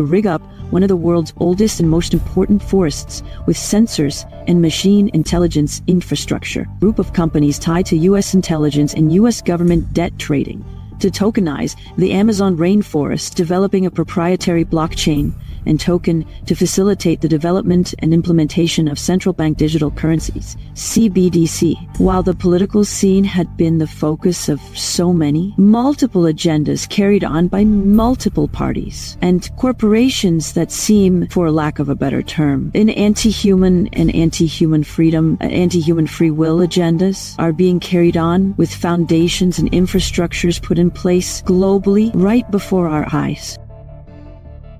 to rig up one of the world's oldest and most important forests with sensors and machine intelligence infrastructure. Group of companies tied to U.S. intelligence and U.S. government debt trading to tokenize the Amazon rainforest, developing a proprietary blockchain and token to facilitate the development and implementation of central bank digital currencies, CBDC. While the political scene had been the focus of so many, multiple agendas carried on by multiple parties and corporations that seem, for lack of a better term, anti-human and anti-human freedom, anti-human free will agendas are being carried on with foundations and infrastructures put in place globally right before our eyes.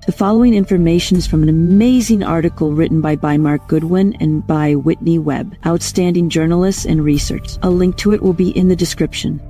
The following information is from an amazing article written by Mark Goodwin and by Whitney Webb, outstanding journalists and research. A link to it will be in the description.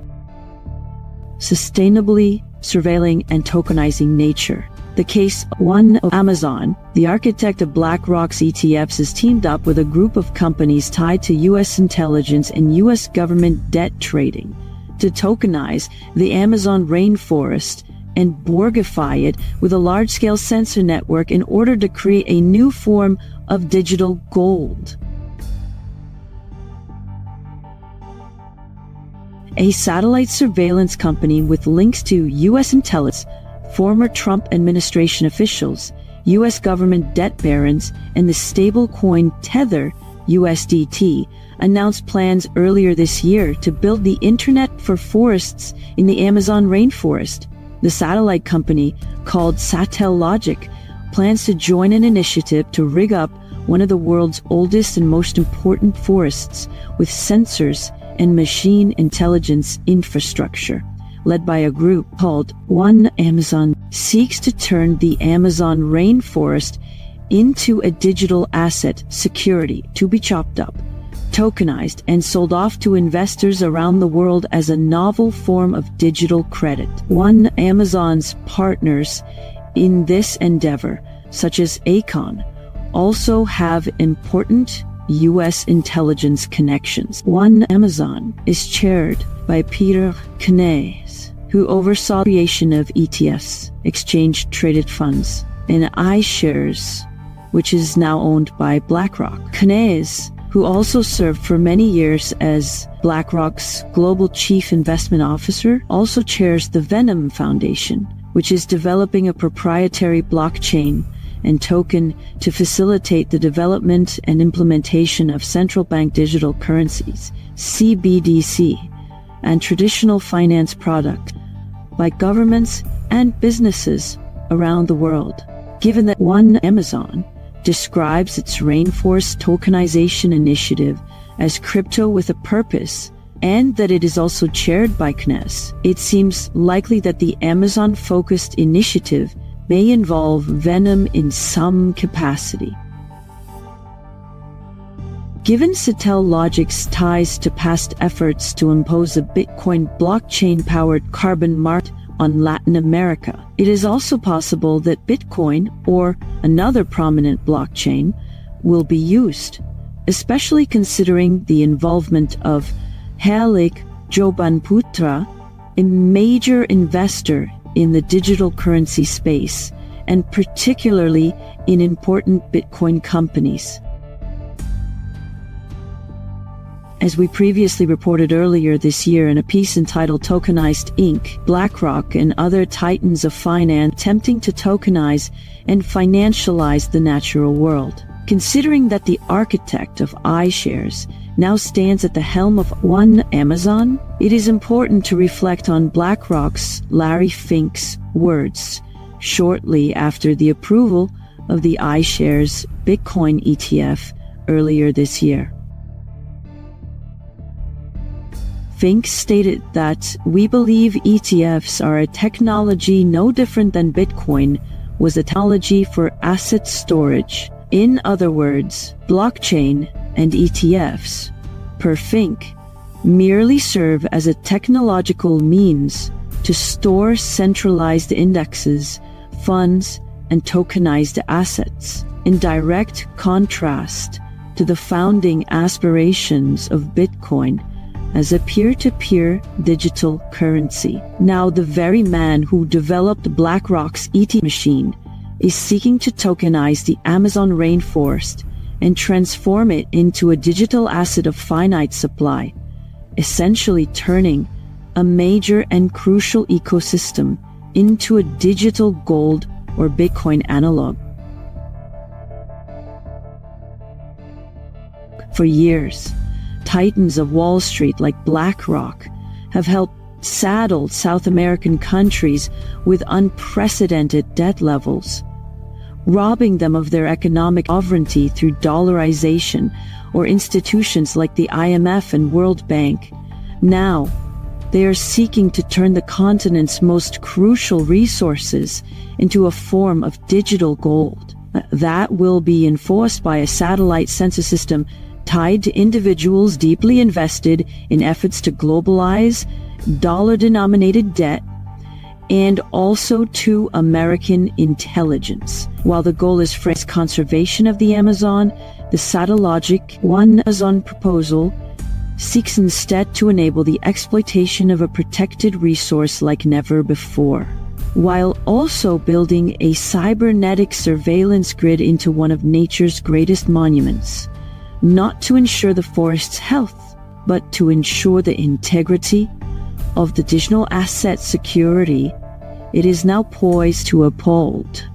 Sustainably surveilling and tokenizing nature. The case one of Amazon, the architect of BlackRock's ETFs, has teamed up with a group of companies tied to U.S. intelligence and U.S. government debt trading to tokenize the Amazon rainforest and Borgify it with a large-scale sensor network in order to create a new form of digital gold. A satellite surveillance company with links to U.S. intelligence, former Trump administration officials, U.S. government debt barons, and the stablecoin Tether, USDT, announced plans earlier this year to build the Internet for Forests in the Amazon rainforest. The satellite company, called Satellogic, plans to join an initiative to rig up one of the world's oldest and most important forests with sensors and machine intelligence infrastructure. Led by a group called One Amazon, seeks to turn the Amazon rainforest into a digital asset security to be chopped up, tokenized, and sold off to investors around the world as a novel form of digital credit. One Amazon's partners in this endeavor, such as Acon, also have important U.S. intelligence connections. One Amazon is chaired by Peter TOKENIZE, who oversaw the creation of ETFs, exchange-traded funds, and iShares, which is now owned by BlackRock. TOKENIZE, who also served for many years as BlackRock's Global Chief Investment Officer, also chairs the Venom Foundation, which is developing a proprietary blockchain and token to facilitate the development and implementation of central bank digital currencies, CBDC, and traditional finance products by governments and businesses around the world. Given that One Amazon describes its rainforest tokenization initiative as crypto with a purpose, and that it is also chaired by TOKENIZE, it seems likely that the Amazon-focused initiative may involve Venom in some capacity. Given Satellogic's ties to past efforts to impose a Bitcoin blockchain-powered carbon market on Latin America, it is also possible that Bitcoin, or another prominent blockchain, will be used, especially considering the involvement of Halik Jobanputra, a major investor in the digital currency space, and particularly in important Bitcoin companies. As we previously reported earlier this year in a piece entitled Tokenized Inc., BlackRock and other titans of finance attempting to tokenize and financialize the natural world. Considering that the architect of iShares now stands at the helm of One Amazon, it is important to reflect on BlackRock's Larry Fink's words shortly after the approval of the iShares Bitcoin ETF earlier this year. Fink stated that, "We believe ETFs are a technology no different than Bitcoin was a technology for asset storage. In other words, blockchain and ETFs, per Fink, merely serve as a technological means to store centralized indexes, funds, and tokenized assets, in direct contrast to the founding aspirations of Bitcoin as a peer-to-peer digital currency." Now, the very man who developed BlackRock's ETF machine is seeking to tokenize the Amazon rainforest and transform it into a digital asset of finite supply, essentially turning a major and crucial ecosystem into a digital gold or Bitcoin analog. For years, titans of Wall Street like BlackRock have helped saddle South American countries with unprecedented debt levels, robbing them of their economic sovereignty through dollarization or institutions like the IMF and World Bank. Now, they are seeking to turn the continent's most crucial resources into a form of digital gold that will be enforced by a satellite census system tied to individuals deeply invested in efforts to globalize dollar-denominated debt, and also to American intelligence. While the goal is for conservation of the Amazon, the Satellogic One Amazon proposal seeks instead to enable the exploitation of a protected resource like never before, while also building a cybernetic surveillance grid into one of nature's greatest monuments, not to ensure the forest's health, but to ensure the integrity of the digital asset security it is now poised to uphold.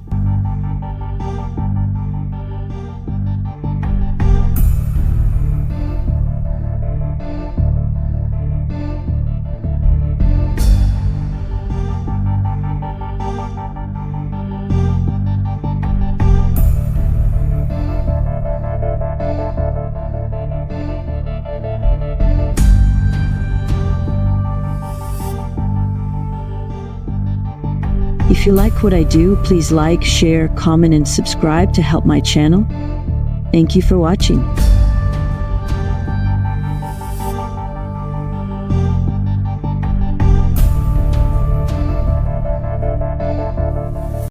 If you like what I do, please like, share, comment, and subscribe to help my channel. Thank you for watching.